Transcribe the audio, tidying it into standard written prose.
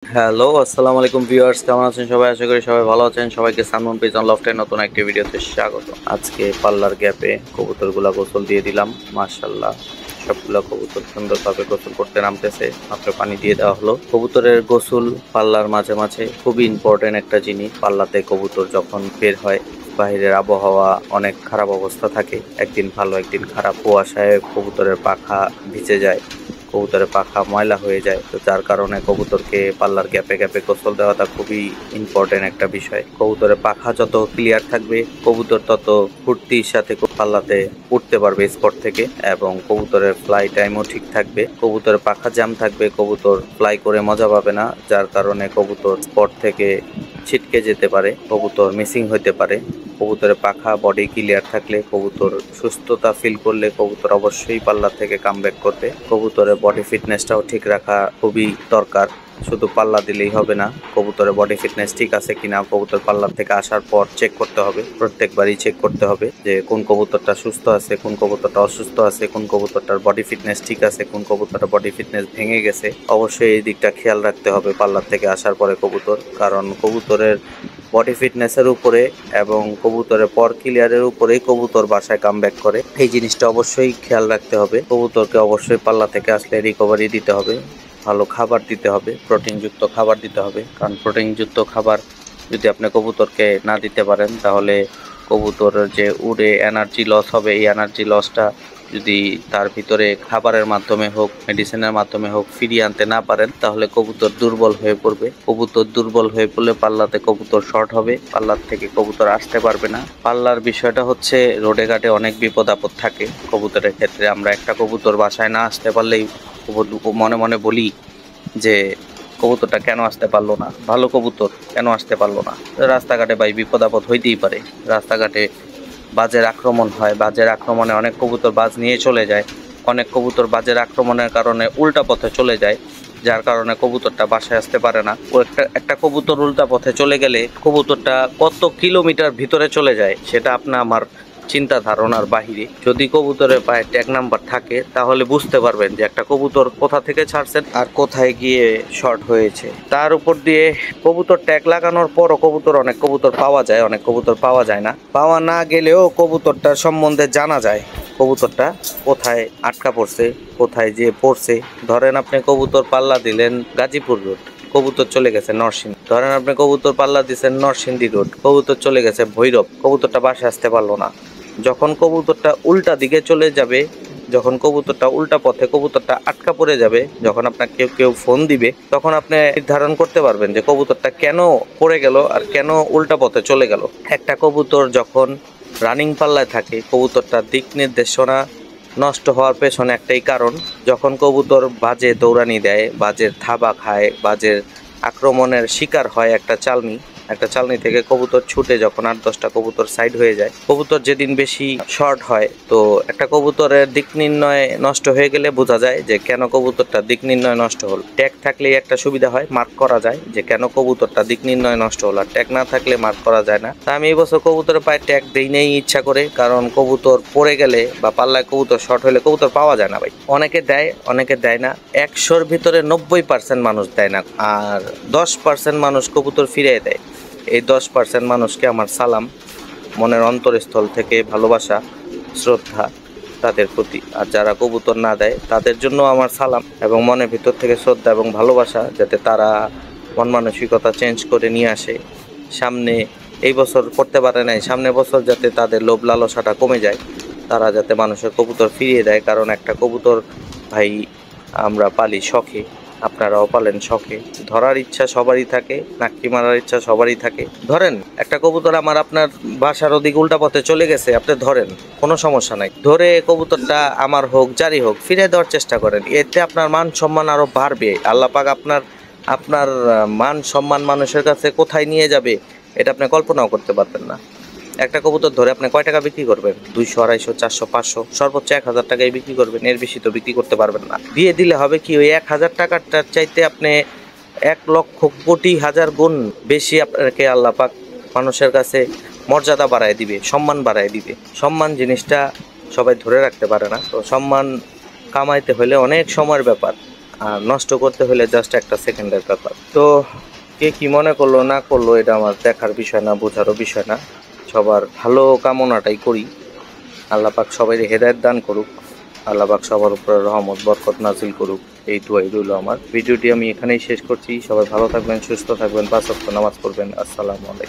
Hello, আসসালামু আলাইকুম viewers, কেমন আছেন সবাই? আশা করি সবাই ভালো আছেন। সবাইকে সানমুন পিজন লফটের নতুন একটি ভিডিওতে স্বাগত। আজকে পাল্লার গ্যাপে কবুতরগুলা গোসল দিয়ে দিলাম। মাশাআল্লাহ, সবগুলা কবুতর সুন্দরভাবে গোসল করতে নামতেছে। মাত্র পানি দিয়ে দেওয়া হলো। কবুতরের গোসল পাল্লার মাঝে মাঝে খুবই ইম্পর্টেন্ট একটা জিনিস। পাল্লাতে কবুতর যখন বের হয়, বাইরের আবহাওয়া অনেক খারাপ অবস্থা থাকে, একদিন ভালো একদিন খারাপ, কুয়াশায় কবুতরের পাখা ভিজে যায়, কবুতরের পাখা ময়লা হয়ে যায়। তো যার কারণে কবুতরকে পাল্লার গ্যাপে গ্যাপে গোসল দেওয়াটা খুবই ইম্পর্টেন্ট একটা বিষয়। কবুতরের পাখা যত ক্লিয়ার থাকবে, কবুতর তত ফুর্তির সাথে পাল্লাতে উঠতে পারবে স্পট থেকে, এবং কবুতরের ফ্লাই টাইমও ঠিক থাকবে। কবুতরের পাখা জ্যাম থাকবে, কবুতর ফ্লাই করে মজা পাবে না, যার কারণে কবুতর স্পট থেকে ছিটকে যেতে পারে, কবুতর মিসিং হতে পারে। কবুতরের পাখা বডি ক্লিয়ার থাকলে, কবুতর সুস্থতা ফিল করলে কবুতর অবশ্যই পাল্লা থেকে কামব্যাক করবে। কবুতরের বডি ফিটনেসটাও ঠিক রাখা খুবই দরকার। শুধু পাল্লা দিলেই হবে না, কবুতরের বডি ফিটনেস ঠিক আছে কিনা কবুতর পাল্লা থেকে আসার পর চেক করতে হবে। প্রত্যেকবারই চেক করতে হবে যে কোন কবুতরটা সুস্থ আছে, কোন কবুতরটা অসুস্থ আছে, কোন কবুতরটার বডি ফিটনেস ঠিক আছে, কোন কবুতরটার বডি ফিটনেস ভেঙে গেছে। অবশ্যই এই দিকটা খেয়াল রাখতে হবে পাল্লা থেকে আসার পরে কবুতর, কারণ কবুতরের বডি ফিটনেসের উপরে এবং কবুতরের পর ক্লিয়ারের উপরেই কবুতর বাসায় কামব্যাক করে। এই জিনিসটা অবশ্যই খেয়াল রাখতে হবে। কবুতরকে অবশ্যই পাল্লা থেকে আসলে রিকভারি দিতে হবে, ভালো খাবার দিতে হবে, প্রোটিনযুক্ত খাবার দিতে হবে। কারণ প্রোটিনযুক্ত খাবার যদি আপনি কবুতরকে না দিতে পারেন, তাহলে কবুতরের যে উড়ে এনার্জি লস হবে, এই এনার্জি লসটা যদি তার ভিতরে খাবারের মাধ্যমে হোক, মেডিসিনের মাধ্যমে হোক ফিরিয়ে আনতে না পারেন, তাহলে কবুতর দুর্বল হয়ে পড়বে। কবুতর দুর্বল হয়ে পড়লে পাল্লাতে কবুতর শর্ট হবে, পাল্লার থেকে কবুতর আসতে পারবে না। পাল্লার বিষয়টা হচ্ছে রোডে ঘাটে অনেক বিপদ আপদ থাকে কবুতরের ক্ষেত্রে। আমরা একটা কবুতর বাসায় না আসতে পারলেই মনে মনে বলি যে কবুতরটা কেন আসতে পারলো না, ভালো কবুতর কেন আসতে পারলো না। রাস্তাঘাটে ভাই বিপদ আপদ হইতেই পারে, রাস্তাঘাটে বাজের আক্রমণ হয়, বাজের আক্রমণে অনেক কবুতর বাজ নিয়ে চলে যায়, অনেক কবুতর বাজের আক্রমণের কারণে উল্টা পথে চলে যায়, যার কারণে কবুতরটা বাসায় আসতে পারে না। ও একটা কবুতর উল্টা পথে চলে গেলে কবুতরটা কত কিলোমিটার ভিতরে চলে যায় সেটা আপনার আমার চিন্তা ধারণার বাহিরে। যদি কবুতরের পায়ে ট্যাগ নাম্বার থাকে তাহলে বুঝতে পারবেন যে একটা কবুতর কোথা থেকে ছাড়ছেন আর কোথায় গিয়ে শর্ট হয়েছে। তার উপর দিয়ে কবুতর ট্যাগ লাগানোর পরও অনেক কবুতর পাওয়া যায়, অনেক কবুতর পাওয়া যায় না। পাওয়া না গেলেও কবুতরটার সম্বন্ধে জানা যায়, কবুতরটা কোথায় আটকা পড়ছে, কোথায় যে পড়ছে। ধরেন আপনি কবুতর পাল্লা দিলেন গাজীপুর রোড, কবুতর চলে গেছে নরসিংদী। ধরেন আপনি কবুতর পাল্লা দিচ্ছেন নরসিংদী রোড, কবুতর চলে গেছে ভৈরব, কবুতরটা বাসায় আসতে পারলো না। যখন কবুতরটা উল্টা দিকে চলে যাবে, যখন কবুতরটা উল্টা পথে কবুতরটা আটকা পড়ে যাবে, যখন আপনাকে কেউ কেউ ফোন দিবে, তখন আপনি নির্ধারণ করতে পারবেন যে কবুতরটা কেন পড়ে গেল আর কেন উল্টা পথে চলে গেল। একটা কবুতর যখন রানিং পাল্লায় থাকে, কবুতরটার দিক নির্দেশনা নষ্ট হওয়ার পেছনে একটাই কারণ, যখন কবুতর বাজে দৌড়ানি দেয়, বাজের থাবা খায়, বাজের আক্রমণের শিকার হয় একটা চালনি থেকে কবুতর ছুটে যখন 8-10টা কবুতর সাইড হয়ে যায়, কবুতর যেদিন বেশি শর্ট হয়, তো একটা কবুতরের দিক নির্ণয় নষ্ট হয়ে গেলে বোঝা যায় যে কেন কবুতরটা দিক নির্ণয় নষ্ট হল। ট্যাগ থাকলেই একটা সুবিধা হয়, মার্ক করা যায় যে কেন কবুতরটা দিক নির্ণয় নষ্ট হল। আর ট্যাগ না থাকলে মার্ক করা যায় না। তা আমি এই বছর কবুতরের পায়ে ট্যাগ দেই নেই ইচ্ছা করে, কারণ কবুতর পড়ে গেলে বা পাল্লায় কবুতর শর্ট হলে কবুতর পাওয়া যায় না ভাই। অনেকে দেয়, অনেকে দেয় না। 100-র ভিতরে 90% মানুষ দেয় না, আর 10% মানুষ কবুতর ফিরিয়ে দেয়। এই 10% মানুষকে আমার সালাম, মনের অন্তরস্থল থেকে ভালোবাসা, শ্রদ্ধা তাদের প্রতি। আর যারা কবুতর না দেয় তাদের জন্য আমার সালাম এবং মনের ভিতর থেকে শ্রদ্ধা এবং ভালোবাসা, যাতে তারা মন মানসিকতা চেঞ্জ করে নিয়ে আসে। সামনে এই বছর করতে পারে নাই, সামনের বছর যাতে তাদের লোভ লালসাটা কমে যায়, তারা যাতে মানুষের কবুতর ফিরিয়ে দেয়। কারণ একটা কবুতর ভাই আমরা পালি শখে, আপনারাও পালেন শখে। ধরার ইচ্ছা সবারই থাকে, নাকি মারার ইচ্ছা সবারই থাকে। ধরেন একটা কবুতর আমার আপনার বাসার ওদিকে উল্টা পথে চলে গেছে, আপনি ধরেন, কোনো সমস্যা নাই, ধরে কবুতরটা আমার হোক যারই হোক ফিরে দেওয়ার চেষ্টা করেন। এতে আপনার মান সম্মান আরো বাড়বে। আল্লাহ পাক আপনার আপনার মান সম্মান মানুষের কাছে কোথায় নিয়ে যাবে এটা আপনি কল্পনাও করতে পারবেন না। একটা কবুতর ধরে আপনি কয় টাকা বিক্রি করবেন? 200, 250, 400, 500, সর্বোচ্চ 1000 টাকায় বিক্রি করবেন, এর বেশি তো বিক্রি করতে পারবেন না। দিয়ে দিলে হবে কি, ওই 1000 টাকাটার চাইতে আপনি 1,00,000,000,000 গুণ বেশি আপনাকে আল্লাহ পাক মানুষের কাছে মর্যাদা বাড়ায় দিবে, সম্মান বাড়ায় দিবে। সম্মান জিনিসটা সবাই ধরে রাখতে পারে না। তো সম্মান কামাইতে হলে অনেক সময়ের ব্যাপার। আর নষ্ট করতে হলে জাস্ট একটা সেকেন্ডের ব্যাপার। তো কে কি মনে করলো না করলো এটা আমার দেখার বিষয় না, বোঝারও বিষয় না। সবার ভালো কামনাটাই করি। আল্লাহ পাক সবাইকে হেদায়েত দান করুক, আল্লাহ পাক সবার উপরে রহমত বরকত নাজিল করুক, এই দোয়াই রইল আমার। ভিডিওটি আমি এখানেই শেষ করছি। সবাই ভালো থাকবেন, সুস্থ থাকবেন, 5 ওয়াক্ত নামাজ পড়বেন। আসসালামু আলাইকুম।